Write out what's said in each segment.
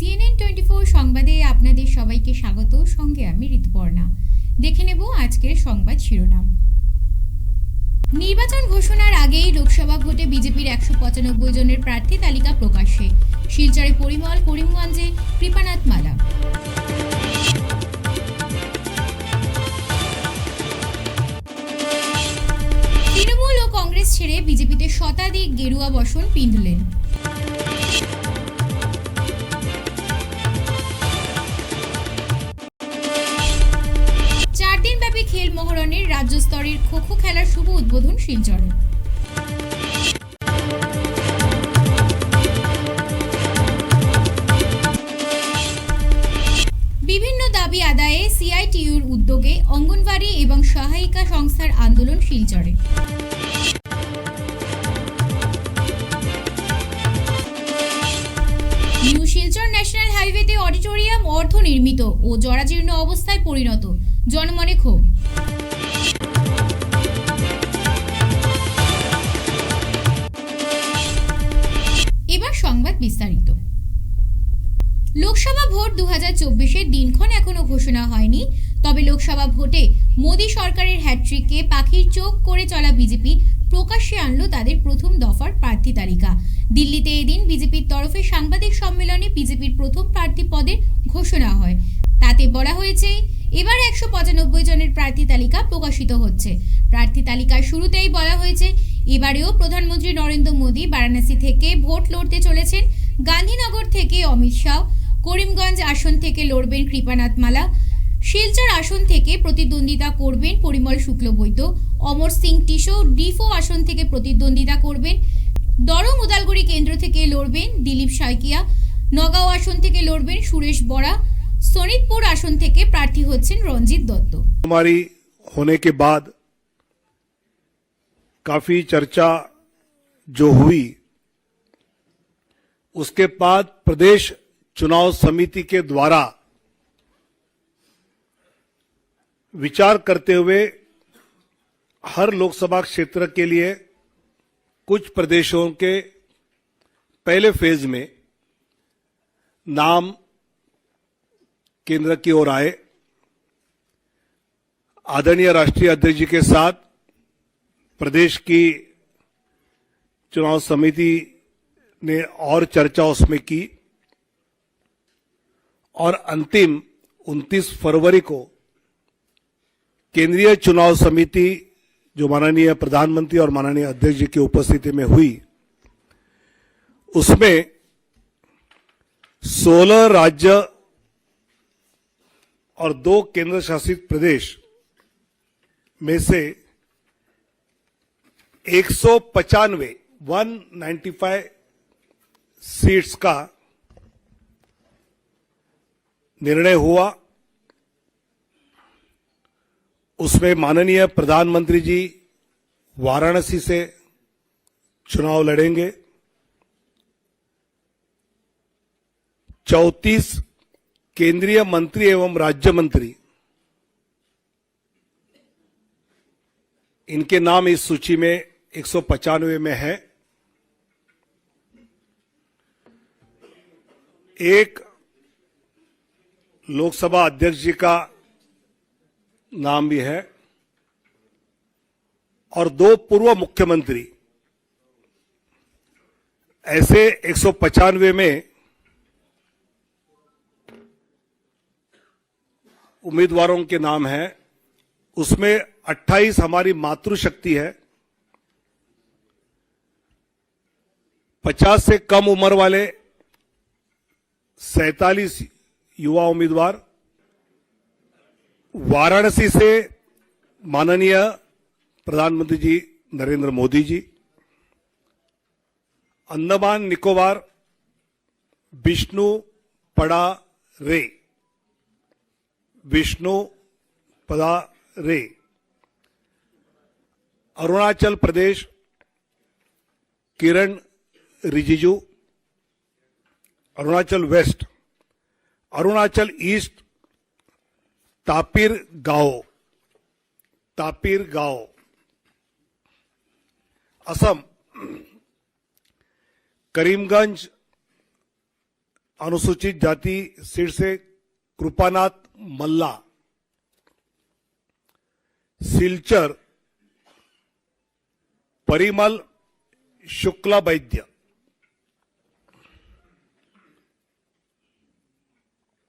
CNN 24 সংবাদে আপনাদের সবাইকে স্বাগত। সঙ্গে আমি ঋতুপর্ণা। দেখে নেব আজকের সংবাদ শিরোনাম। নির্বাচন ঘোষণার আগেই লোকসভা ভোটে বিজেপির 195 জনের প্রার্থী তালিকা প্রকাশ্যে। শিলচরে পরিমল, করিমগঞ্জে কৃপানাথ মালা। তৃণমূল ও কংগ্রেস ছেড়ে বিজেপিতে শতাধিক গেরুয়া বসন পিঁধলেন। দিনব্যাপী খেল মহরণের রাজ্য স্তরের খো খো খেলার শুভ উদ্বোধন শিলচরে। বিভিন্ন দাবি আদায়ে সিআইটিইউর উদ্যোগে অঙ্গনওয়াড়ি এবং সহায়িকা সংস্থার আন্দোলন শিলচরে। নিউ শিলচর ন্যাশনাল হাইওয়েতে অডিটোরিয়াম অর্ধনির্মিত ও জরাজীর্ণ অবস্থায় পরিণত, জনমনে ক্ষোভ। এবার সংবাদ বিস্তারিত। লোকসভা ভোট 2024-এর দিনক্ষণ এখনো ঘোষণা হয়নি, তবে লোকসভা ভোটে মোদী সরকারের হ্যাট্রিককে পাখির চোখ করে চলা বিজেপি প্রকাশ্যে আনলো তাদের প্রথম দফার প্রার্থী তালিকা। দিল্লিতে এদিন বিজেপির তরফে সাংবাদিক সম্মেলনে বিজেপির প্রথম প্রার্থী পদের ঘোষণা হয়। তাতে বলা হয়েছে, এবার 195 জনের প্রার্থী তালিকা প্রকাশিত হচ্ছে। প্রার্থী তালিকার শুরুতেই বলা হয়েছে, এবারেও প্রধানমন্ত্রী নরেন্দ্র মোদী বারাণসী থেকে ভোট লড়তে চলেছেন। গান্ধীনগর থেকে অমিত শাহ, করিমগঞ্জ আসন থেকে লড়বেন কৃপানাথ মালা, শিলচর আসন থেকে প্রতিদ্বন্দ্বিতা করবেন পরিমল শুক্লবৈদ্য, অমর সিং টিসো ডিফো আসন থেকে প্রতিদ্বন্দ্বিতা করবেন, দরং উদালগুড়ি কেন্দ্র থেকে লড়বেন দিলীপ সাইকিয়া, নগাঁও আসন থেকে লড়বেন সুরেশ বরা, सोनितपुर आसन থেকে प्रार्थी होच्छेन रंजित दत्त। हमारी होने के बाद काफी चर्चा जो हुई, उसके बाद प्रदेश चुनाव समिति के द्वारा विचार करते हुए हर लोकसभा क्षेत्र के लिए कुछ प्रदेशों के पहले फेज में नाम केंद्र की ओर आए। आदरणीय राष्ट्रीय अध्यक्ष जी के साथ प्रदेश की चुनाव समिति ने और चर्चा उसमें की और अंतिम 29 फरवरी को केंद्रीय चुनाव समिति जो माननीय प्रधानमंत्री और माननीय अध्यक्ष जी की उपस्थिति में हुई, उसमें 16 राज्य और 2 केंद्र शासित प्रदेश में से 195 सीट्स का निर्णय हुआ। उसमें माननीय प्रधानमंत्री जी वाराणसी से चुनाव लड़ेंगे। 34 केंद्रीय मंत्री एवं राज्य मंत्री, इनके नाम इस सूची में 195 में है। एक लोकसभा अध्यक्ष जी का नाम भी है और 2 पूर्व मुख्यमंत्री। ऐसे 195 में उम्मीदवारों के नाम हैं। उसमें 28 हमारी मातृशक्ति है, 50 से कम उम्र वाले 47 युवा उम्मीदवार, वाराणसी से माननीय प्रधानमंत्री जी नरेंद्र मोदी जी, अंडमान निकोबार विष्णु पड़ा रे, अरुणाचल प्रदेश किरण रिजिजू, अरुणाचल वेस्ट, अरुणाचल ईस्ट तापिर गांव, असम करीमगंज अनुसूचित जाति सीट से कृपानाथ मल्ला, सिलचर परिमल शुक्ला वैद्य,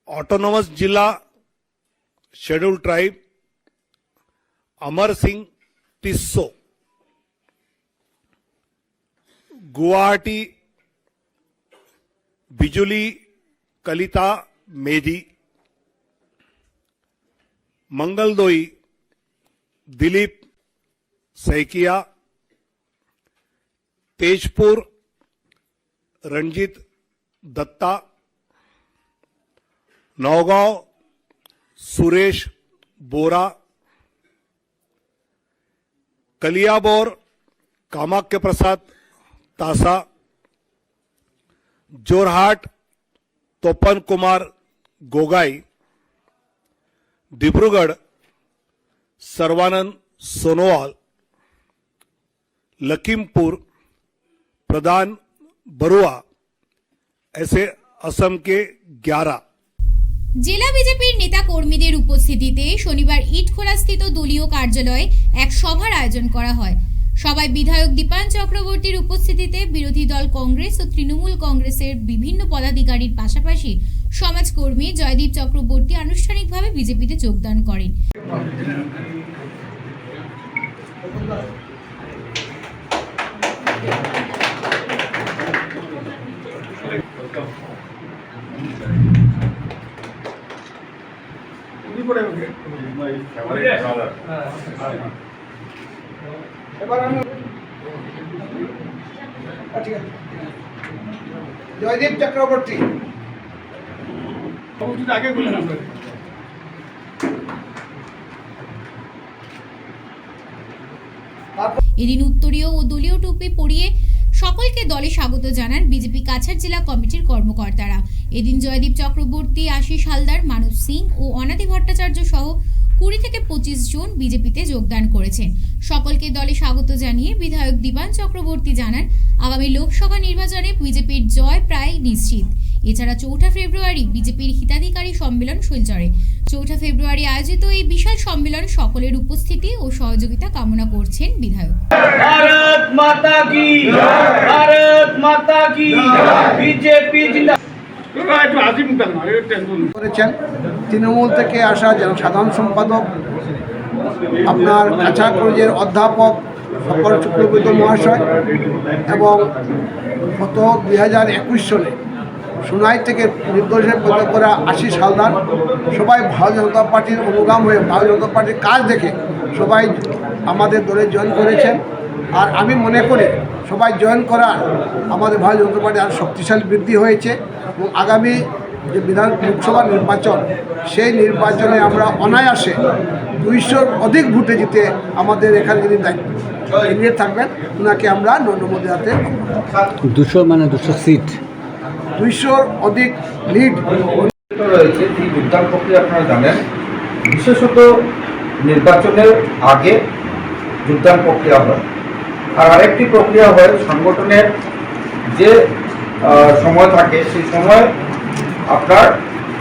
ऑटोनोमस जिला शेड्यूल ट्राइब अमर सिंह टिस्सो, गुवाहाटी बिजुली कलिता मेधी, मंगलदोई दिलीप सैकिया, तेजपुर रणजीत दत्ता, नौगांव सुरेश बोरा, कलियाबोर कामाख्य प्रसाद तासा, जोरहाट तोपन कुमार गोगाई, डिब्रूगढ़ सर्वानंद सोनोवाल, लखीमपुर प्रधान बरुआ, ऐसे असम के 11। জেলা বিজেপির নেতা কর্মীদের উপস্থিতিতে শনিবার ইটখোলাস্থিত দলীয় কার্যালয়ে এক সভার আয়োজন করা হয়। সভায় বিধায়ক দীপান চক্রবর্তীর উপস্থিতিতে বিরোধী দল কংগ্রেস ও তৃণমূল কংগ্রেসের বিভিন্ন পদাধিকারীর পাশাপাশি সমাজকর্মী জয়দীপ চক্রবর্তী আনুষ্ঠানিকভাবে বিজেপিতে যোগদান করেন। জয়দীপ চক্রবর্তী এদিন উত্তরীয় ও দলীয় টুপি পরিয়ে সকলকে দলে স্বাগত জানান বিজেপি কাছাড় জেলা কমিটির কর্মকর্তারা। এদিন জয়দীপ চক্রবর্তী, আশিস হালদার, মানব সিং ও অনাদি ভট্টাচার্য সহ 20 থেকে 25 জন বিজেপিতে যোগদান করেছেন। সকলকে দলে স্বাগত জানিয়ে বিধায়ক দীপান চক্রবর্তী জানান, আগামী লোকসভা নির্বাচনে বিজেপির জয় প্রায় নিশ্চিত। এছাড়া 4 ফেব্রুয়ারি বিজেপির হিতাধিকারী সম্মেলন শিলচরে। 4 ফেব্রুয়ারি আয়োজিত এই বিশাল সম্মেলন সকলের উপস্থিতি ও সহযোগিতা কামনা করছেন বিধায়ক। भारत माता की भारत माता की बीजेपी করেছেন তৃণমূল থেকে আসা সাধারণ সম্পাদক আপনার কাছাড় কলেজের অধ্যাপক সকল চক্রবর্তী মহাশয় এবং গত 2021 সালে সোনাই থেকে নির্দোষে পদত্যাগ করা আশিস হালদার সবাই ভারতীয় জনতা পার্টির অনুগাম হয়ে ভারতীয় জনতা পার্টির কাজ দেখে সবাই আমাদের দলে জয়েন করেছেন। আর আমি মনে করি সবাই জয়েন করার আমাদের ভারতীয় জনতা পার্টি আরও শক্তিশালী বৃদ্ধি হয়েছে এবং আগামী যে লোকসভা নির্বাচন সেই নির্বাচনে আমরা অনায়াসে 200-র অধিক ভোটে জিতে আমাদের এখানে যিনি দায়িত্ব নিয়ে থাকবেন ওনাকে আমরা নরেন্দ্র মোদীর হাতে 200 সিট 200-র অধিক লিড রয়েছে। এই যোগদান প্রক্রিয়া আপনারা জানেন, বিশেষত নির্বাচনের আগে যোগদান প্রক্রিয়া হয়। আর আরেকটি প্রক্রিয়া হয় সংগঠনের যে সময় থাকে সেই সময় আপনার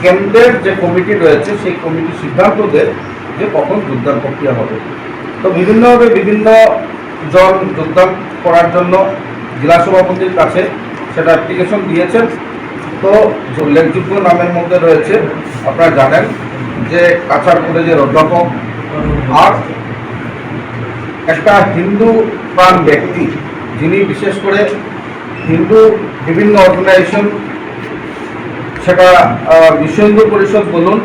কেন্দ্রের যে কমিটি রয়েছে সেই কমিটি সিদ্ধান্ত দেয় যে কখন যোগদান প্রক্রিয়া হবে। তো বিভিন্নভাবে বিভিন্ন জন যোগদান করার জন্য জেলা সভাপতির কাছে সেটা অ্যাপ্লিকেশন দিয়েছেন। তো উল্লেখযোগ্য নামের মধ্যে রয়েছে আপনারা জানেন যে কাছাড় কলেজের অধ্যাপক আর একটা হিন্দু প্রাণ ব্যক্তি যিনি বিশেষ করে হিন্দু বিভিন্ন অর্গানাইজেশন, সেটা বিশ্ব হিন্দু পরিষদ বলুন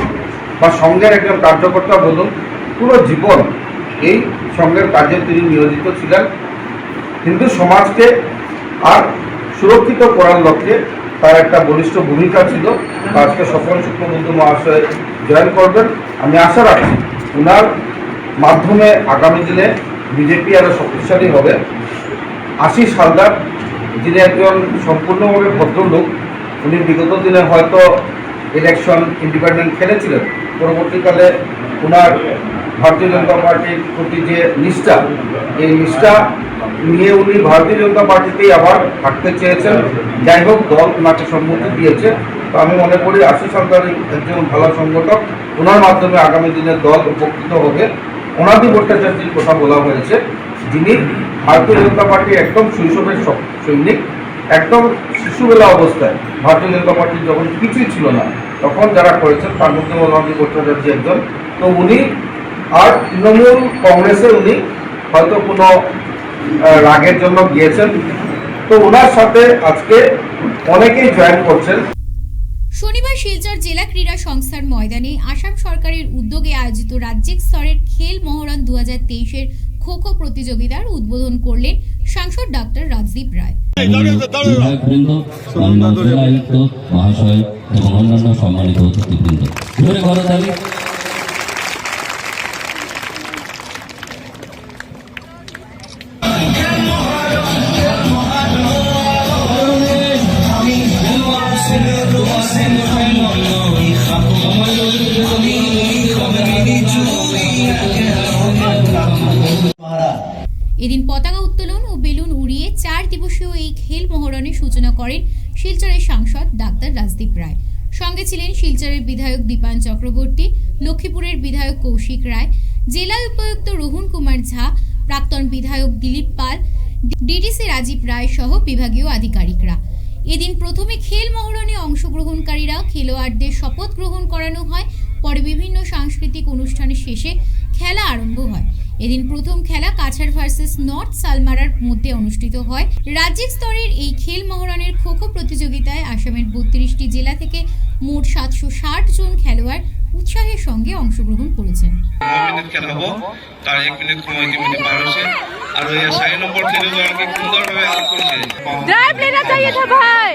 বা সংঘের একজন কার্যকর্তা বলুন, পুরো জীবন এই সংঘের কাজে তিনি নিয়োজিত ছিলেন। হিন্দু সমাজকে আর সুরক্ষিত করার লক্ষ্যে তার একটা বলিষ্ঠ ভূমিকা ছিল। আজকে স্বপন চক্রবর্তী মহাশয় জয়েন করবেন। আমি আশা রাখছি ওনার মাধ্যমে আগামী দিনে বিজেপি আরও শক্তিশালী হবে। আশিস হালদার যিনি একজন সম্পূর্ণভাবে ভদ্রলোক, উনি বিগত দিনে হয়তো ইলেকশন ইন্ডিপেন্ডেন্ট খেলেছিলেন, পরবর্তীকালে ওনার ভারতীয় জনতা পার্টির প্রতি যে নিষ্ঠা, এই নিষ্ঠা নিয়ে উনি ভারতীয় জনতা পার্টিতেই আবার থাকতে চেয়েছেন। যাই হোক, দল ওনাকে সম্মতি দিয়েছে। তো আমি মনে করি আশিস সরকারি একজন ভালো সংগঠক, ওনার মাধ্যমে আগামী দিনে দল উপকৃত হবে। অনাদি ভট্টাচার্যের কথা বলা হয়েছে, যিনি ভারতীয় জনতা পার্টির একদম শৈশবের সৈনিক। একদম শিশুবেলা অবস্থায় ভারতীয় জনতা পার্টির যখন কিছুই ছিল না, তখন যারা করেছেন তার মধ্যে অনাদি ভট্টাচার্য একজন। তো উনি আর তৃণমূল কংগ্রেসে উনি হয়তো কোনো রাগের জন্য গিয়েছেন। তো ওনার সাথে আজকে অনেকেই জয়েন করছেন। শনিবার শিলচর জেলা ক্রীড়া সংস্থার ময়দানে আসাম সরকারের উদ্যোগে আয়োজিত রাজ্যিক স্তরের খেল মহরণ 2023-এর খো-খো প্রতিযোগিতার উদ্বোধন করলেন সাংসদ ডক্টর রাজদীপ রায়। বিধায়কবৃন্দ, মাননীয় জেলা আয়ুক্ত মহাশয় এবং অন্যান্য সম্মানিত অতিথিবৃন্দ, জোরে করতালি। এদিন পতাকা উত্তোলন ও বেলুন উড়িয়ে 4 দিবসীয় এই খেল মহরণের সূচনা করেন শিলচরের সাংসদ ডাক্তার রাজদীপ রায়। সঙ্গে ছিলেন শিলচরের বিধায়ক দীপান চক্রবর্তী, লক্ষ্মীপুরের বিধায়ক কৌশিক রায়, জেলা উপায়ুক্ত রোহন কুমার ঝা, প্রাক্তন বিধায়ক দিলীপ পাল, ডিডিসি রাজীব রায় সহ বিভাগীয় আধিকারিকরা। এদিন প্রথমে খেল মহরণে অংশগ্রহণকারীরা খেলোয়াড়দের শপথ গ্রহণ করানো হয়। পরে বিভিন্ন সাংস্কৃতিক অনুষ্ঠানের শেষে খেলা আরম্ভ হয়। এদিন প্রথম খেলা কাছাড় ভার্সেস নর্থ সালমারার মধ্যে অনুষ্ঠিত হয়। রাজ্যিক স্তরের এই খেল মহরণের খো-খো প্রতিযোগিতায় আসামের 32টি জেলা থেকে মোট 760 জন খেলোয়াড় উৎসাহের সঙ্গে অংশগ্রহণ করেছেন। খেলা হব, তার 1 মিনিট সময় ইতিমধ্যে পার হয়েছে। আর এই 4 নম্বর খেলোয়াড়কে সুন্দরভাবে আউট করেছে। ड्राइव लेना चाहिए था भाई।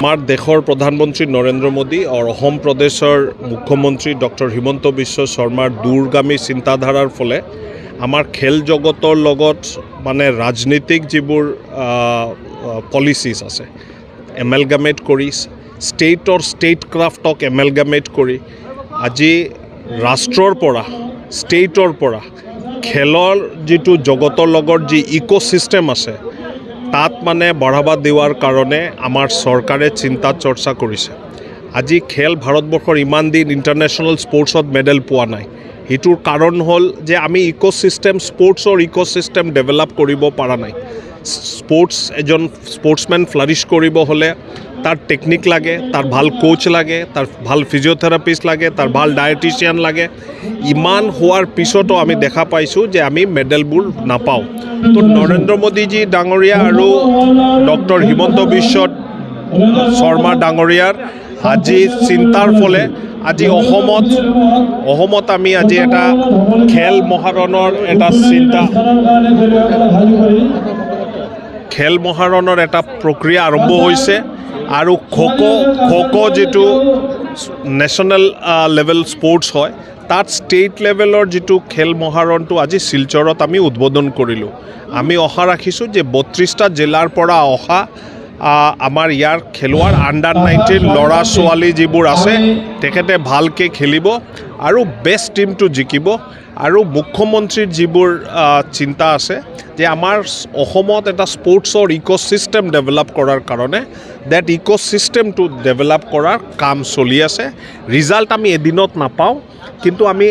আমাৰ দেশৰ প্ৰধানমন্ত্ৰী নৰেন্দ্ৰ মোদী আৰু অসম প্ৰদেশৰ মুখ্যমন্ত্ৰী ডক্টৰ হিমন্ত বিশ্ব শৰ্মাৰ দূৰগামী চিন্তাধাৰাৰ ফলে আমাৰ খেল জগতৰ লগত মানে ৰাজনীতিক যিবোৰ পলিচিছ আছে এমেলগামেট কৰি ষ্টেট ক্ৰাফ্টক এমেলগামেট কৰি আজি ৰাষ্ট্ৰৰ পৰা ষ্টেটৰ পৰা খেলৰ যিটো জগতৰ লগত যি ইক'ছিষ্টেম আছে তাত মানে বঢ়াবা দিয়াৰ কাৰণে আমাৰ চৰকাৰে চিন্তা চৰ্চা কৰিছে। আজি খেল ভাৰতবৰ্ষৰ ইমান দিন ইণ্টাৰনেশ্যনেল স্পৰ্টছত মেডেল পোৱা নাই। সেইটোৰ কাৰণ হ'ল যে আমি স্পৰ্টছৰ ইক'ছিষ্টেম ডেভেলপ কৰিব পৰা নাই। এজন স্পৰ্টছমেন ফ্লাৰিছ কৰিব হ'লে তাৰ টেকনিক লাগে, তাৰ ভাল কোচ লাগে, তাৰ ভাল ফিজিঅ'থেৰাপিষ্ট লাগে, তাৰ ভাল ডায়েটিচিয়ান লাগে। ইমান হোৱাৰ পিছতো আমি দেখা পাইছোঁ যে আমি মেডেলবোৰ নাপাওঁ। তো নৰেন্দ্ৰ মোদীজী ডাঙৰীয়া আৰু ডক্টৰ হিমন্ত বিশ্ব শৰ্মা ডাঙৰীয়াৰ আজি চিন্তাৰ ফলে আজি অসমত আমি আজি এটা খেল মহাৰণৰ এটা প্ৰক্ৰিয়া আৰম্ভ হৈছে। আৰু খো-খো যিটো নেশ্যনেল লেভেল স্পৰ্টছ হয় তাত ষ্টেট লেভেলৰ যিটো খেল মহাৰণটো আজি শিলচৰত আমি উদ্বোধন কৰিলোঁ। আমি আশা ৰাখিছোঁ যে 32টা জিলাৰ পৰা অহা আমাৰ ইয়াৰ খেলুৱৈৰ আণ্ডাৰ-19 ল'ৰা ছোৱালী যিবোৰ আছে তেখেতে ভালকৈ খেলিব আৰু বেষ্ট টিমটো জিকিব। আৰু মুখ্যমন্ত্ৰীৰ যিবোৰ চিন্তা আছে যে আমাৰ অসমত এটা স্পৰ্টছৰ ইক'ছিষ্টেম ডেভেলপ কৰাৰ কাৰণে ডেট ইক'ছিষ্টেমটো ডেভেলপ কৰাৰ কাম চলি আছে। ৰিজাল্ট আমি এদিনত নাপাওঁ, কিন্তু আমি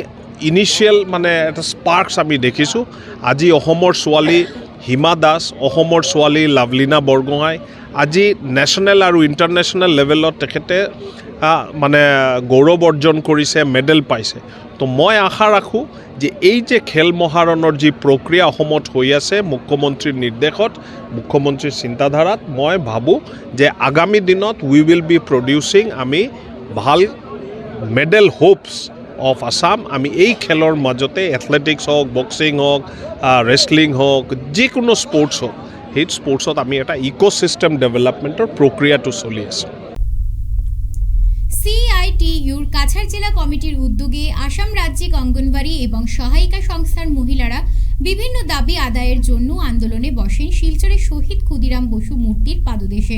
ইনিচিয়েল মানে এটা স্পাৰ্কছ আমি দেখিছোঁ। আজি অসমৰ ছোৱালী হিমা দাস, অসমৰ ছোৱালী লাভলীনা বৰগোহাঁই আজি নেশ্যনেল আৰু ইণ্টাৰনেশ্যনেল লেভেলত তেখেতে মানে গৌৰৱ অৰ্জন কৰিছে, মেডেল পাইছে। তো মই আশা ৰাখোঁ যে এই যে খেল মহাৰণৰ যি প্ৰক্ৰিয়া অসমত হৈ আছে মুখ্যমন্ত্ৰীৰ নিৰ্দেশত, মুখ্যমন্ত্ৰীৰ চিন্তাধাৰাত, মই ভাবোঁ যে আগামী দিনত উই উইল বি প্ৰডিউচিং আমি ভাল মেডেল হোপছ অফ আছাম। আমি এই খেলৰ মাজতে এথলেটিক্স হওক, বক্সিং হওক, ৰেচলিং হওক, যিকোনো স্পৰ্টছ হওক, সেই স্পৰ্টছত আমি এটা ইক'ছিষ্টেম ডেভেলপমেণ্টৰ প্ৰক্ৰিয়াটো চলি আছে। সিআইটিইউর কাছাড় জেলা কমিটির উদ্যোগে আসাম রাজ্যিক অঙ্গনওয়াড়ি এবং সহায়িকা সংস্থার মহিলারা বিভিন্ন দাবি আদায়ের জন্য আন্দোলনে বসেন শিলচরের শহীদ ক্ষুদিরাম বসু মূর্তির পাদদেশে।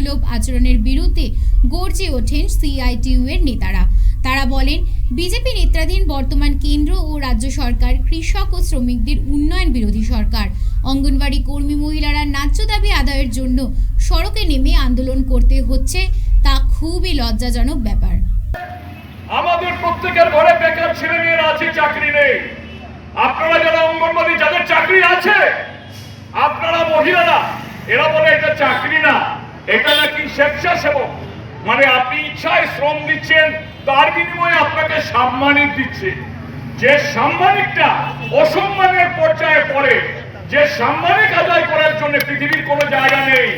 সুলভ আচরণের বিরুদ্ধে গর্জে ওঠেন সিআইটিইউ এর নেতারা। তারা বলেন, বিজেপি নেতৃত্বাধীন বর্তমান কেন্দ্র ও রাজ্য সরকার কৃষক ও শ্রমিকদের উন্নয়ন বিরোধী সরকার। অঙ্গনওয়াড়ি কর্মী মহিলারা ন্যায্য দাবি আদায়ের জন্য সড়কে নেমে আন্দোলন করতে হচ্ছে, তা খুবই লজ্জাজনক ব্যাপার। আমাদের প্রত্যেকের ঘরে বেকার ছেলে মেয়েরা আছে, চাকরি নেই। আপনারা যারা অঙ্গনওয়াড়ি যাদের চাকরি আছে, আপনারা মহিলারা, এরা বলে এটা চাকরি না, এটা নাকি স্বেচ্ছাসেবক, মানে আপনি ইচ্ছায় শ্রম দিচ্ছেন, তার বিনিময়ে আপনাকে সাম্মানিক দিচ্ছে। যে সাম্মানিকটা অসম্মানের পর্যায়ে পড়ে, যে সাম্মানিক আদায় করার জন্য পৃথিবীর কোনো জায়গা নেই,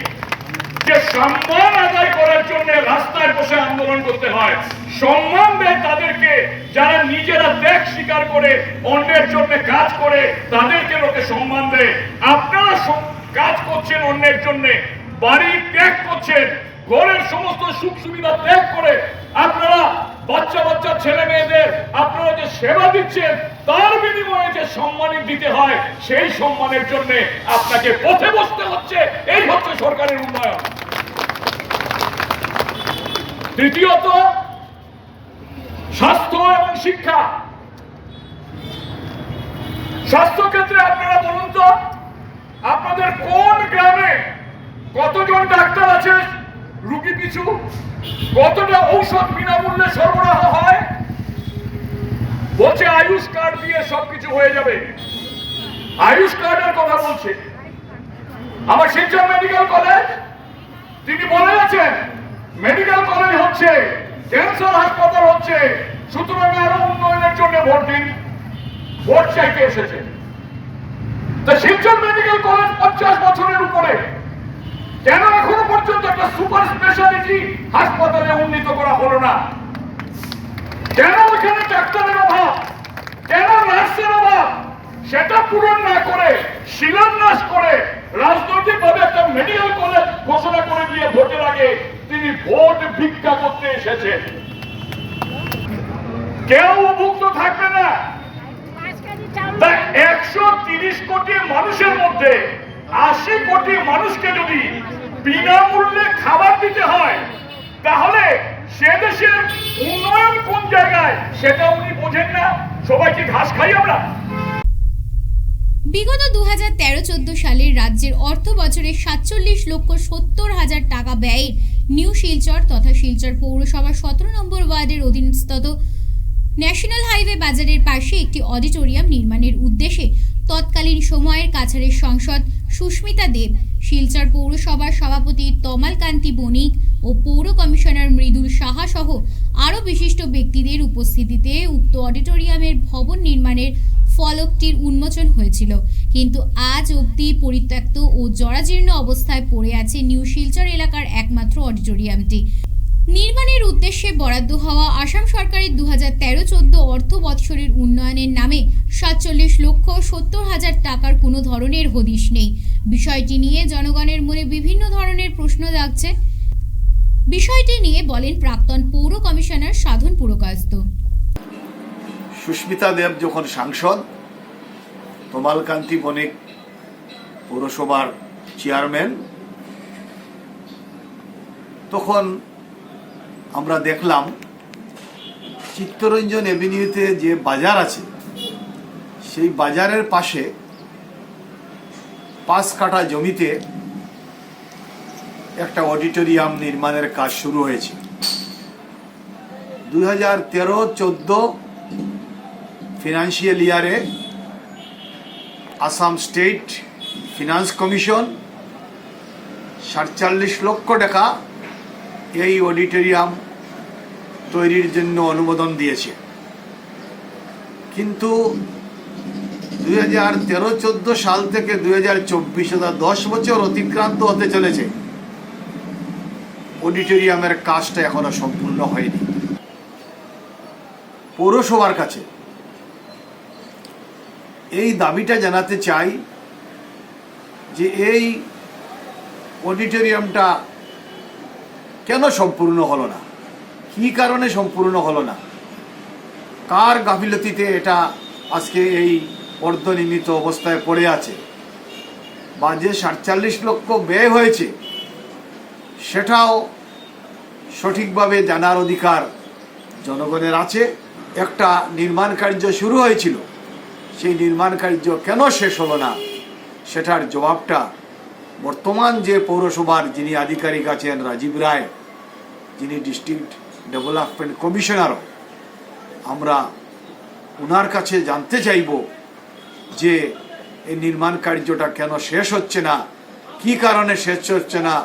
যে সম্মান আদায় করার জন্য রাস্তায় বসে আন্দোলন করতে হয়। সম্মান দেয় তাদেরকে যারা নিজেরা ত্যাগ স্বীকার করে অন্যের জন্য কাজ করে, তাদেরকে লোকে সম্মান দেয়। আপনারা কাজ করছেন অন্যের জন্য, বাড়ি ত্যাগ করছেন, ঘরের সমস্ত সুখ সুবিধা ত্যাগ করে আপনারা বাচ্চা বাচ্চা ছেলে মেয়েদের আপনারা যে সেবা দিচ্ছেন, তার বিনিময়ে যে সম্মানিত দিতে হয়, সেই সম্মানের জন্য আপনাকে পথে বসতে হচ্ছে। এই হচ্ছে সরকারের উন্নয়ন। দ্বিতীয়ত, স্বাস্থ্য এবং শিক্ষা। স্বাস্থ্য ক্ষেত্রে আপনারা বলুন তো, আপনাদের কোন গ্রামে কতজন ডাক্তার আছে রোগী পিছু? কতটা ঔষধ বিনামূল্যে সরবরাহ হয়? বলছে আয়ুষ কার্ড দিয়ে সবকিছু হয়ে যাবে। আয়ুষ কার্ডের কথা বলছে। আমার শিলচর মেডিকেল কলেজ, তিনি বলে আছেন মেডিকেল কলেজ হচ্ছে, ক্যান্সার হাসপাতাল হচ্ছে, সুতরাং আরো উন্নয়নের জন্য ভোট দিন। ভোট চাইতে এসেছে। তা শিলচর মেডিকেল কলেজ 50 বছরের উপরে, কেন এখনো পর্যন্ত একটা সুপার স্পেশালিটি হাসপাতালে উন্নীত করা হলো না? কেন ওখানে ডাক্তারের অভাব, কেন নার্সের অভাব? সেটা পূরণ না করে, শিলান্যাস করে রাজনৈতিক ভাবে একটা মেডিকেল কলেজ ঘোষণা করে দিয়ে ভোটের আগে তিনি ভোট ভিক্ষা করতে এসেছেন। কেউ উপভুক্ত থাকবে না। 130 কোটি মানুষের মধ্যে 80 কোটি মানুষকে যদি বিনামূল্যে খাবার দিতে হয়, তাহলে সে দেশের উন্নয়ন কোন জায়গায় সেটা উনি বোঝেন না। সবাইকে ঘাস খাই আমরা। বিগত 2013-14 সালের রাজ্যের অর্থ বছরে 47,70,000 টাকা ব্যয়ে নিউ শিলচর তথা শিলচর পৌরসভা 17 নম্বর ওয়ার্ডের অধীনস্থ ন্যাশনাল হাইওয়ে বাজারের পাশে একটি অডিটোরিয়াম নির্মাণের উদ্দেশ্যে তৎকালীন সময়ের কাছাড়ের সাংসদ সুস্মিতা দেব, শিলচর পৌরসভার সভাপতি তমাল কান্তি বণিক ও পৌর কমিশনার মৃদুল সাহা সহ আরও বিশিষ্ট ব্যক্তিদের উপস্থিতিতে উক্ত অডিটোরিয়ামের ভবন নির্মাণের ফলকটির উন্মোচন হয়েছিল। কিন্তু আজ অবধি পরিত্যক্ত ও জরাজীর্ণ অবস্থায় পড়ে আছে নিউ শিলচর এলাকার একমাত্র অডিটোরিয়ামটি। নির্মাণের উদ্দেশ্যে বরাদ্দ হওয়া আসাম সরকারের 2013-14 অর্থ বৎসরের উন্নয়নের নামে 47,70,000 টাকার কোনো ধরনের হদিশ নেই। বিষয়টি নিয়ে জনগণের মনে বিভিন্ন ধরনের প্রশ্ন জাগছে। বিষয়টি নিয়ে বলেন প্রাক্তন পৌর কমিশনার সাধন পুরকায়স্থ। সুস্মিতা দেব যখন সাংসদ, তমাল কান্তি বণিক পৌরসভার চেয়ারম্যান, তখন আমরা দেখলাম চিত্তরঞ্জন এভিনিউতে যে বাজার আছে, সেই বাজারের পাশে 5 কাঠা জমিতে একটা অডিটোরিয়াম নির্মাণের কাজ শুরু হয়েছে। 2013-14 ফিনান্সিয়াল ইয়ারে আসাম স্টেট ফিনান্স কমিশন 47 লক্ষ টাকা এই অডিটোরিয়াম তৈরির জন্য অনুমোদন দিয়েছে। কিন্তু 2013-14 সাল থেকে 2024 10 বছর অতিক্রান্ত হতে চলেছে, অডিটোরিয়ামের কাজটা এখনো সম্পূর্ণ হয়নি। পৌরসভার কাছে এই দাবিটা জানাতে চাই যে এই অডিটোরিয়ামটা কেন সম্পূর্ণ হলো না, কী কারণে সম্পূর্ণ হলো না, কার গাফিলতিতে এটা আজকে এই অর্ধনির্মিত অবস্থায় পড়ে আছে, বা যে 47 লক্ষ ব্যয় হয়েছে সেটাও সঠিকভাবে জানার অধিকার জনগণের আছে। একটা নির্মাণ কার্য শুরু হয়েছিল, সেই নির্মাণ কার্য কেন শেষ হলো না সেটার জবাবটা বর্তমান যে পৌরসভার যিনি আধিকারিক আছেন রাজীব রায়, যিনি ডিস্ট্রিক্ট ডেভেলপমেন্ট কমিশনারও, আমরা ওনার কাছে জানতে চাইব যে এই নির্মাণ কার্যটা কেন শেষ হচ্ছে না, কি কারণে শেষ হচ্ছে না।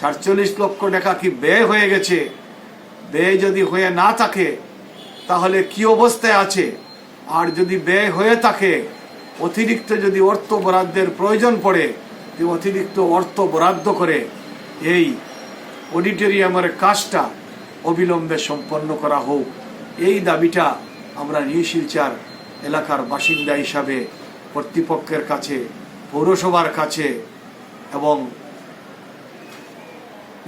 47 লক্ষ টাকা কি ব্যয় হয়ে গেছে? ব্যয় যদি হয়ে না থাকে তাহলে কি অবস্থায় আছে? আর যদি ব্যয় হয়ে থাকে, অতিরিক্ত যদি অর্থ বরাদ্দের প্রয়োজন পড়ে, যে অতিরিক্ত অর্থ বরাদ্দ করে এই অডিটোরিয়ামের কাজটা অবিলম্বে সম্পন্ন করা হোক, এই দাবিটা আমরা নিউ শিলচর এলাকার বাসিন্দা হিসাবে কর্তৃপক্ষের কাছে, পৌরসভার কাছে এবং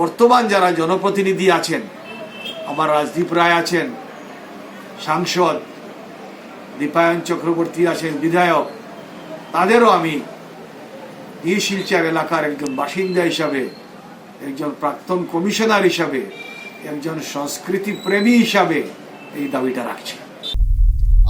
বর্তমান যারা জনপ্রতিনিধি আছেন, আমার রাজদীপ রায় আছেন সাংসদ, দীপায়ন চক্রবর্তী আছেন বিধায়ক, তাদেরও আমি নিউ শিলচর এলাকার একজন বাসিন্দা হিসাবে, একজন প্রাক্তন কমিশনার হিসাবে, একজন সংস্কৃতি প্রেমী হিসাবে এই দাবিটা রাখছি।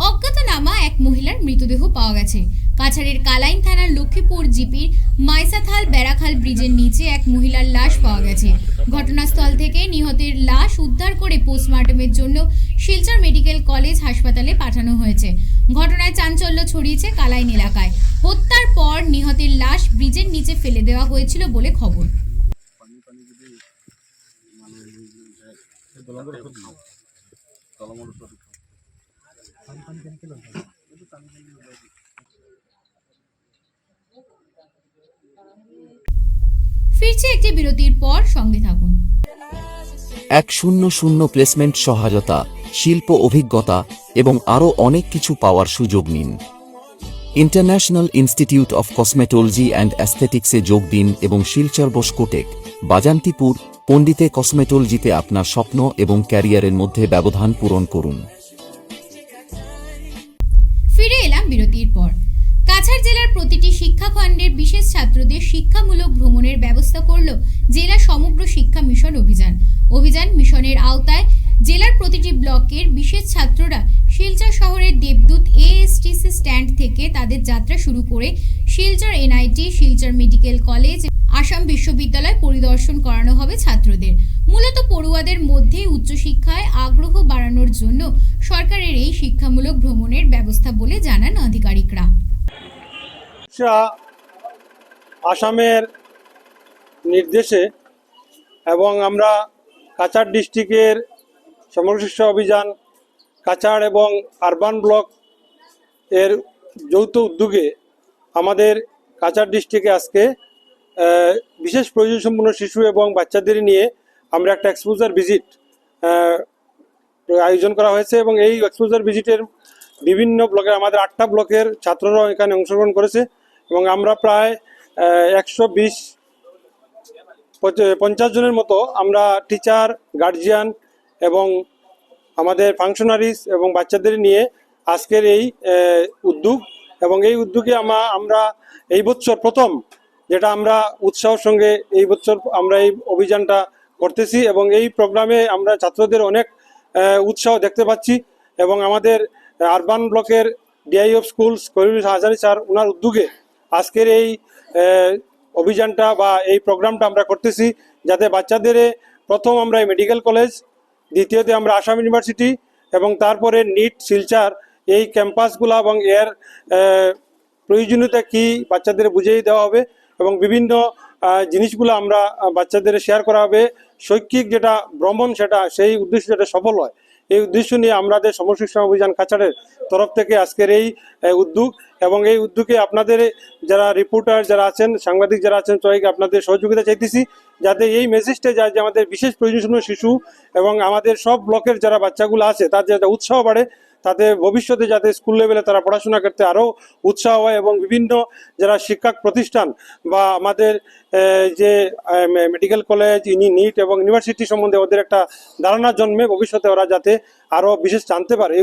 অজ্ঞাতনামা এক মহিলার মৃতদেহ পাওয়া গেছে। কাছাড়ের কালাইন থানার লক্ষ্মীপুর জিপির মাইসাথাল বেড়াখাল ব্রিজের নিচে এক মহিলার লাশ পাওয়া গেছে। ঘটনাস্থল থেকে নিহতের লাশ উদ্ধার করে পোস্টমর্টমের জন্য শিলচর মেডিকেল কলেজ হাসপাতালে পাঠানো হয়েছে। ঘটনায় চাঞ্চল্য ছড়িয়েছে কালাইন এলাকায়। হত্যার পর নিহতের লাশ ব্রিজের নিচে ফেলে দেওয়া হয়েছিল বলে খবর। ফিরছে একটি বিরতির পর, সঙ্গে থাকুন। 100 প্লেসমেন্ট সহায়তা, শিল্প অভিজ্ঞতা এবং আরও অনেক কিছু পাওয়ার সুযোগ নিন। International institute of cosmetology and অ্যাস্থেটিক্সে যোগ দিন এবং শিলচর বসকোটেক, বাজান্তিপুর, পণ্ডিতে কসমেটোলজিতে আপনার স্বপ্ন এবং ক্যারিয়ারের মধ্যে ব্যবধান পূরণ করুন। ফিরে এলাম বিরতির পর। কাছাড় জেলার প্রতিটি শিক্ষাখণ্ডের বিশেষ ছাত্রদের শিক্ষামূলক ভ্রমণের ব্যবস্থা করল জেলা সমগ্র শিক্ষা মিশন অভিযান মিশনের আওতায় জেলার প্রতিটি ব্লকের বিশেষ ছাত্ররা শিলচর শহরের দেবদূত এএসটিসি স্ট্যান্ড থেকে তাদের যাত্রা শুরু করে Silchar NIT, Silchar medical college, Assam বিশ্ববিদ্যালয় পরিদর্শন করানো হবে ছাত্রদের। মূলত পড়ুয়াদের মধ্যে উচ্চশিক্ষায় আগ্রহ বাড়ানোর জন্য সরকারের এই শিক্ষামূলক ভ্রমণের ব্যবস্থা বলে জানান আধিকারিকরা। আসামের নির্দেশে এবং আমরা কাছাড় ডিস্ট্রিক্টের সমগ্র শিক্ষা অভিযান, কাছাড় এবং আরবান ব্লক এর যৌথ উদ্যোগে আমাদের কাছাড় ডিস্ট্রিক্টে আজকে বিশেষ প্রয়োজন সম্পন্ন শিশু এবং বাচ্চাদের নিয়ে আমরা একটা এক্সপোজার ভিজিট আয়োজন করা হয়েছে এবং এই এক্সপোজার ভিজিটের বিভিন্ন ব্লকের আমাদের 8টা ব্লকের ছাত্ররা এখানে অংশগ্রহণ করেছে এবং আমরা প্রায় 150 জনের মতো আমরা টিচার, গার্জিয়ান এবং আমাদের ফাংশনারিজ এবং বাচ্চাদের নিয়ে আজকের এই উদ্যোগ এবং এই উদ্যোগে আমরা এই বছর প্রথম যেটা আমরা উৎসাহের সঙ্গে এই বছর আমরা এই অভিযানটা করতেছি এবং এই প্রোগ্রামে আমরা ছাত্রদের অনেক উৎসাহ দেখতে পাচ্ছি এবং আমাদের আরবান ব্লকের DI of schools Karim Hazari sir ওনার উদ্যোগে আজকের এই অভিযানটা বা এই প্রোগ্রামটা আমরা করতেছি যাতে বাচ্চাদের প্রথম আমরা মেডিকেল কলেজ, দ্বিতীয়তে আমরা আসাম ইউনিভার্সিটি এবং তারপরে নিট, শিলচর এই ক্যাম্পাসগুলো এবং এর প্রয়োজনীয়তা কি বাচ্চাদের বুঝিয়ে দেওয়া হবে এবং বিভিন্ন জিনিসগুলো আমরা বাচ্চাদের শেয়ার করা হবে। শৈক্ষিক যেটা ভ্রমণ সেটা সেই উদ্দেশ্য যেটা সফল হয়, এই উদ্দেশ্য নিয়ে আমাদের সমগ্র শিক্ষা অভিযান কাছাড়ের তরফ থেকে আজকের এই উদ্যোগ এবং এই উদ্যোগে আপনাদের যারা রিপোর্টার যারা আছেন, সাংবাদিক যারা আছেন, সবাইকে আপনাদের সহযোগিতা চাইতেছি যাতে এই মেসেজটা যায় যে আমাদের বিশেষ প্রয়োজনীয় শিশু এবং আমাদের সব ব্লকের যারা বাচ্চাগুলো আছে তাদের যাতে উৎসাহ বাড়ে, তাতে ভবিষ্যতে যাতে স্কুল লেভেলে তারা পড়াশোনা করতে আরও উৎসাহ হয় এবং বিভিন্ন যারা শিক্ষা প্রতিষ্ঠান বা আমাদের যে মেডিকেল কলেজ, নিট এবং ইউনিভার্সিটি সম্বন্ধে ওদের একটা ধারণা জন্মে ভবিষ্যতে ওরা যাতে আরও বিশেষ জানতে পারে।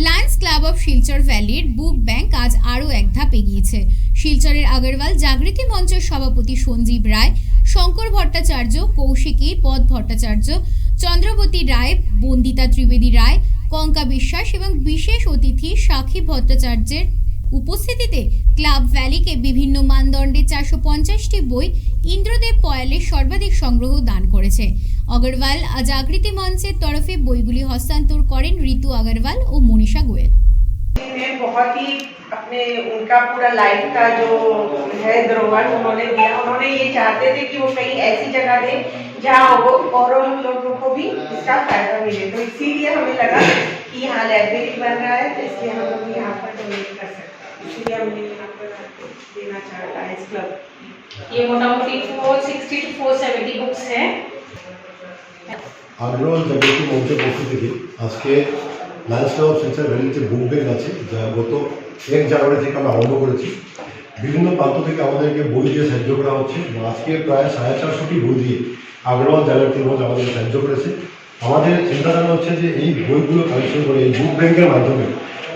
লায়ন্স ক্লাব অফ শিলচর ভ্যালির বুক ব্যাংক আজ আরও এক ধাপ এগিয়েছে। শিলচরের আগরওয়াল জাগৃতি মঞ্চের সভাপতি সঞ্জীব রায়, শঙ্কর ভট্টাচার্য, কৌশিকী পদ ভট্টাচার্য, চন্দ্রবতী রায়, বন্দিতা ত্রিবেদী রায়, কঙ্কা বিশ্বাস এবং বিশেষ অতিথি সাক্ষী ভট্টাচার্যের উপস্থিতিতে ক্লাব ভ্যালিকে বিভিন্ন মানদণ্ডে 450টি বই ইন্দ্রদেব পয়ালের সর্বাধিক সংগ্রহ দান করেছে। अग्रवाल जागृति मंचेर तरफे বইগুলি हस्तांतर करें ऋतु अग्रवाल और मनीषा गोयल। बहुत ही अपने उनका पूरा लाइफ का जो है धरोहर उन्होंने दिया। उन्होंने ये चाहते थे कि वो कहीं ऐसी जगह दे जहाँ वो और हम लोगों को भी इसका फायदा मिले, तो इसीलिए हमें लगा कि यहाँ लाइब्रेरी बन रहा है, तो इसलिए हम लोग यहाँ पर डोनेट कर सकते हैं, इसलिए हमने यहाँ पर देना चाहा लायंस क्लब। ये मोटामोटी 460 to 470 बुक्स हैं। আগরওয়াল জাগৃতি মঞ্চের পক্ষ থেকে আজকে লায়ন্স ক্লাব অফ শিলচর ভ্যালিতে বুক ব্যাংক আছে, যা গত 1 জানুয়ারি থেকে আমরা আরম্ভ করেছি। বিভিন্ন প্রান্ত থেকে আমাদেরকে বই দিয়ে সাহায্য করা হচ্ছে। আজকে প্রায় 450টি বই দিয়ে আগরওয়াল জাগৃতি মঞ্চ আমাদের সাহায্য করেছে। আমাদের চিন্তাধারা হচ্ছে যে এই বইগুলো কালেকশন করে এই বুক ব্যাংকের মাধ্যমে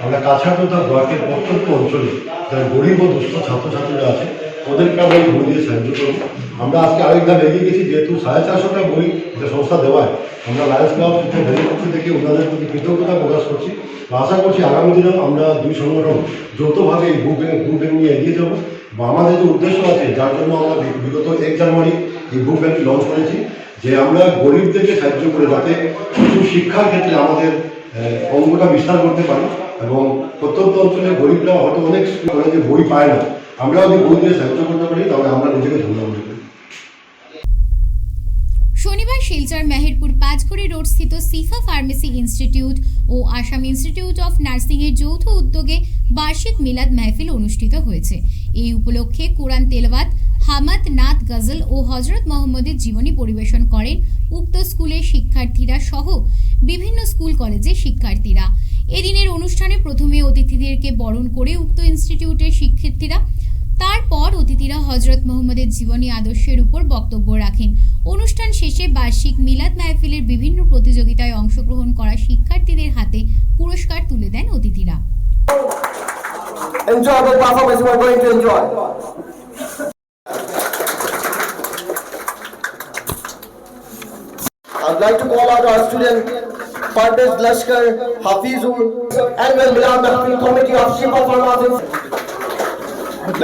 আমরা কাছাড় তথা ব্লকের প্রত্যন্ত অঞ্চলে যারা গরিব ও দুস্থ ছাত্রছাত্রীরা আছে ওদেরকে আমরা এই বই দিয়ে সাহায্য করবো। আমরা আজকে আরেক ধাপ এগিয়ে গেছি, যেহেতু 450টা বই যে সংস্থা দেওয়ায় আমরা লায়ন্স ক্লাব শিলচর ভ্যালির পক্ষ থেকে ওনাদের প্রতি কৃতজ্ঞতা প্রকাশ করছি। আশা করছি আগামী দিনেও আমরা দুই সংগঠন যৌথভাবে এই বুক ব্যাংক নিয়ে এগিয়ে যাবো। বা আমাদের যে উদ্দেশ্য আছে, যার জন্য আমরা বিগত 1 জানুয়ারি এই বুক ব্যাংক লঞ্চ করেছি, যে আমরা গরিবদেরকে সাহায্য করে যাতে কিছু শিক্ষার ক্ষেত্রে আমাদের অঙ্গটা বিস্তার করতে পারি এবং প্রত্যন্ত অঞ্চলে গরিবরা হয়তো অনেক কলেজে বই পায় না, আমরা যদি বই দিয়ে সাহায্য করতে পারি তাহলে আমরা নিজেকে ধন্য মনে করি। শনিবার শিলচর মেহেরপুর পাঁচঘড়ি রোড স্থিত সিফা ফার্মেসি ইনস্টিটিউট ও আসাম ইনস্টিটিউট অফ নার্সিং এর যৌথ উদ্যোগে বার্ষিক মিলাদ মাহফিল অনুষ্ঠিত হয়েছে। এই উপলক্ষে কোরআন তেলাওয়াত, হামাদ, নাত, গজল ও হযরত মুহাম্মদের জীবনী পরিবেশন করেন উক্ত স্কুলের শিক্ষার্থীরা সহ বিভিন্ন স্কুল কলেজের শিক্ষার্থীরা। এদিনের অনুষ্ঠানে প্রথমে অতিথিদেরকে বরণ করে উক্ত ইনস্টিটিউটের শিক্ষার্থীরা, তারপর অতিথিরা হযরত মুহাম্মদের জীবনী আদর্শের উপর বক্তব্য রাখেন। অনুষ্ঠান শেষে বার্ষিক মিলাদ মাহফিলের বিভিন্ন প্রতিযোগিতায় অংশগ্রহণ করা শিক্ষার্থীদের হাতে পুরস্কার তুলে দেন অতিথিরা। Enjoy the performance you are going to enjoy. I'd like to call out our student Parvez Lashkar, Hafizul, Annual Milad Mahfil Committee of Shifa Pharmacy.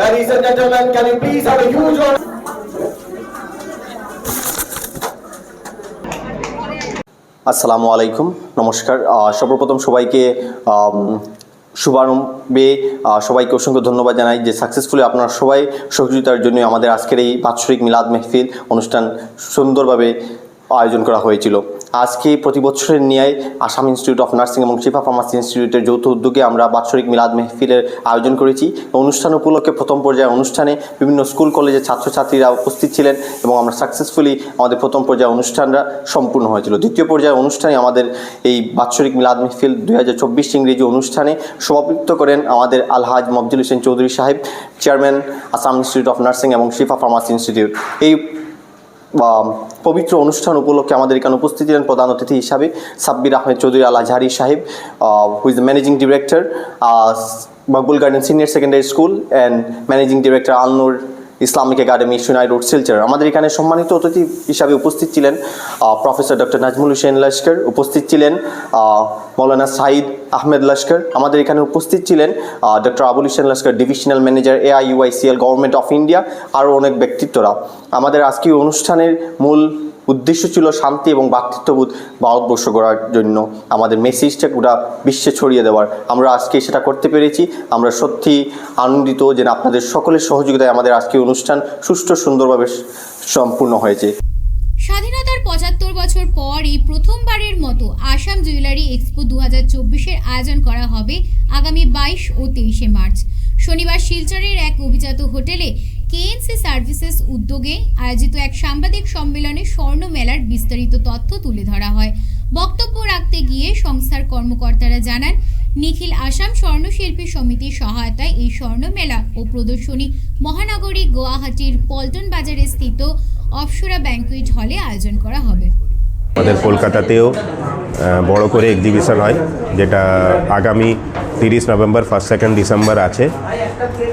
Ladies and gentlemen, can you please have a huge round? আসসালামু আলাইকুম, নমস্কার। সর্বপ্রথম সবাইকে শুভারম্ভে সবাইকে অসংখ্য ধন্যবাদ জানাই যে সাকসেসফুলি আপনারা সবাই সহযোগিতার জন্য আমাদের আজকের এই বাৎসরিক মিলাদ মেহফিল অনুষ্ঠান সুন্দরভাবে আয়োজন করা হয়েছিল। আজকে প্রতি বছরের ন্যায় আসাম ইনস্টিটিউট অফ নার্সিং এবং শিফা ফার্মাসি ইনস্টিটিউটের যৌথ উদ্যোগে আমরা বাৎসরিক মিলাদ মেহফিলের আয়োজন করেছি। অনুষ্ঠান উপলক্ষে প্রথম পর্যায়ে অনুষ্ঠানে বিভিন্ন স্কুল কলেজের ছাত্রছাত্রীরা উপস্থিত ছিলেন এবং আমরা সাকসেসফুলি আমাদের প্রথম পর্যায়ে অনুষ্ঠানটা সম্পূর্ণ হয়েছিল। দ্বিতীয় পর্যায়ে অনুষ্ঠানে আমাদের এই বাৎসরিক মিলাদ মেহফিল 2024 ইংরেজি অনুষ্ঠানে সভাপতিত্ব করেন আমাদের আলহাজ মফজুল হোসেন চৌধুরী সাহেব, chairman Assam institute of nursing এবং শিফা ফার্মাসি ইনস্টিটিউট। এই পবিত্র অনুষ্ঠান উপলক্ষে আমাদের এখানে উপস্থিত ছিলেন প্রধান অতিথি হিসাবে Sabbir Ahmed Chowdhury Al Azhari Saheb, who is the managing director Maqbool garden senior secondary school and managing director Al Noor Islamic academy Sunai road Silchar. আমাদের এখানে সম্মানিত অতিথি হিসাবে উপস্থিত ছিলেন প্রফেসর ডক্টর নাজমুল হোসেন লস্কর, উপস্থিত ছিলেন মৌলানা সাইদ আহমেদ লস্কর। আমাদের এখানে উপস্থিত ছিলেন doctor Abul Hossain Laskar, divisional manager AIUICL government of India, আরও অনেক ব্যক্তিত্বরা। আমাদের আজকে অনুষ্ঠানের মূল উদ্দেশ্য ছিল শান্তি এবং ভ্রাতৃত্ববোধ ভারতবর্ষ গড়ার জন্য আমাদের মেসেজটা গোটা বিশ্বে ছড়িয়ে দেওয়ার। আমরা আজকে সেটা করতে পেরেছি। আমরা সত্যি আনন্দিত যে আপনাদের সকলের সহযোগিতায় আমাদের আজকে অনুষ্ঠান সুষ্ঠু সুন্দরভাবে সম্পূর্ণ হয়েছে। স্বাধীনতার 75 বছর পর এই প্রথমবারের মতো আসাম জুয়েলারি এক্সপো 2024-এর আয়োজন করা হবে আগামী 22 ও 23 মার্চ। শনিবার শিলচরের এক অভিজাত হোটেলে KNC সার্ভিসেস উদ্যোগে আয়োজিত এক সাংবাদিক সম্মেলনে স্বর্ণ মেলার বিস্তারিত তথ্য তুলে ধরা হয়। বক্তব্য রাখতে গিয়ে সংস্থার কর্মকর্তারা জানান, নিখিল আসাম স্বর্ণশিল্পী সমিতির সহায়তায় এই স্বর্ণ মেলা ও প্রদর্শনী মহানগরী গুয়াহাটির পল্টন বাজারে স্থিত অপসরা ব্যাংকুয়েট হলে আয়োজন করা হবে। আমাদের কলকাতাতেও বড় করে এক্সিবিশন হয়, যেটা আগামী 30 নভেম্বর 1-2 ডিসেম্বর আছে,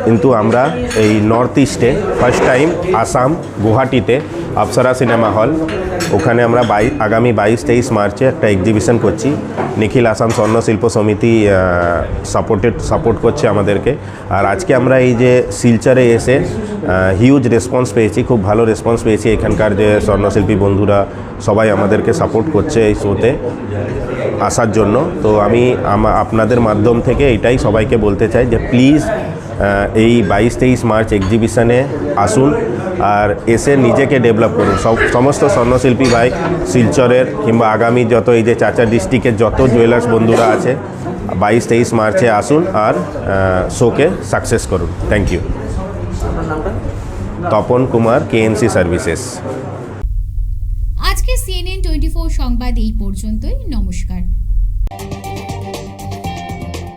কিন্তু আমরা এই নর্থ ইস্টে ফার্স্ট টাইম আসাম গুয়াহাটিতে অপ্সরা সিনেমা হল, ওখানে আমরা আগামী 22-23 মার্চে একটা এক্সিবিশন করছি। নিখিল আসাম স্বর্ণ শিল্প সমিতি সাপোর্ট করছে আমাদেরকে। আর আজকে আমরা এই যে শিলচরে এসে হিউজ রেসপন্স পেয়েছি, খুব ভালো রেসপন্স পেয়েছি। এখানকার যে স্বর্ণশিল্পী বন্ধুরা সবাই আমাদেরকে সাপোর্ট করছে এই শোতে আসার জন্য। তো আমি আপনাদের মাধ্যম থেকে এটাই সবাইকে বলতে চাই যে প্লিজ এই 22-23 মার্চ এক্সিবিশনে আসুন আর এসে নিজেকে ডেভেলপ করুন। সমস্ত স্বর্ণশিল্পী ভাই শিলচরের কিংবা আগামী যত এই যে চাচা ডিস্ট্রিক্টের যত জুয়েলার্স বন্ধুরা আছে 22-23 মার্চে আসুন আর শোকে সাকসেস করুন। Thank you. Tapan Kumar, KNC services. আজকে CNN 24 সংবাদ এই পর্যন্তই। নমস্কার।